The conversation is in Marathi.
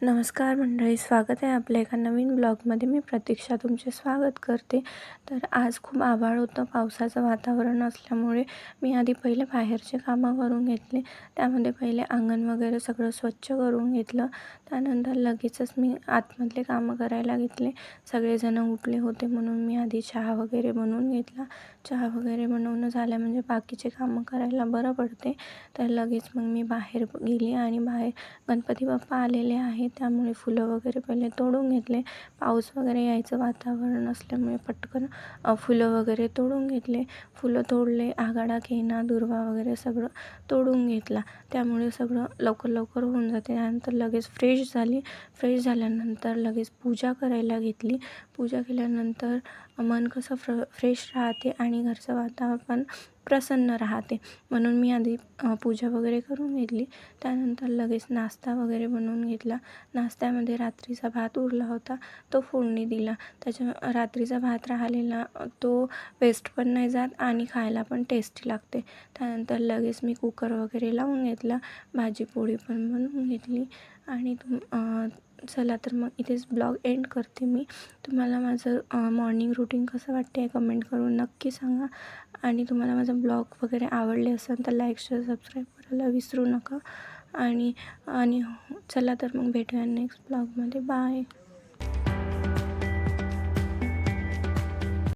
नमस्कार मंडळी, स्वागत आहे आपल्या एका नवीन ब्लॉगमध्ये. मी प्रतीक्षा तुमचे स्वागत करते. तर आज खूप आभाळ होतं, पावसाचं वातावरण असल्यामुळे मी आधी पहिले बाहेरचे कामं करून घेतले. त्यामध्ये पहिले अंगण वगैरे सगळं स्वच्छ करून घेतलं. त्यानंतर लगेचच मी आतमधले कामं करायला घेतले. सगळेजण उठले होते म्हणून मी आधी चहा वगैरे बनवून घेतला. चहा वगैरे बनवणं झालं म्हणजे बाकीचे कामं करायला बरं पडते. तर लगेच मग मी बाहेर गेली आणि बाहेर गणपती बाप्पा आलेले आहेत, त्यामुळे फुलं वगैरे पहिले तोडून घेतले. पाऊस वगैरे यायचं वातावरण असल्यामुळे पटकन फुलं वगैरे तोडून घेतले. फुलं तोडले, आघाडा, खेना, दुर्वा वगैरे सगळं तोडून घेतला. त्यामुळे सगळं लवकर लवकर होऊन जाते. त्यानंतर लगेच फ्रेश झाली. फ्रेश झाल्यानंतर लगेच पूजा करायला घेतली. पूजा केल्यानंतर मन कसं फ्रेश राहते आणि घरचं वातावरण पण प्रसन्न राहते, म्हणून मी आधी पूजा वगैरे करून घेतली. त्यानंतर लगेच नाश्ता वगैरे बनवून घेतला. नाश्त्यामध्ये रात्रीचा भात उरला होता, तो फोडणी दिला. रात्रीचा भात राहिलेला तो वेस्ट पण नाही जात आणि खायला पण टेस्टी लागते. त्यानंतर लगेच मी कुकर वगैरे लावून घेतला. भाजी पोळी पण बनवून घेतली आणि चला तर मग इथेच ब्लॉग एंड करते मी. तुम्हाला माझं मॉर्निंग रुटीन कसं वाटते कमेंट करून नक्की सांगा. आणि तुम्हाला माझं ब्लॉग वगैरे आवडले असेल तर लाईक, शेअर, सबस्क्राईब करायला विसरू नका. आणि चला तर मग भेटूया नेक्स्ट ब्लॉगमध्ये. बाय.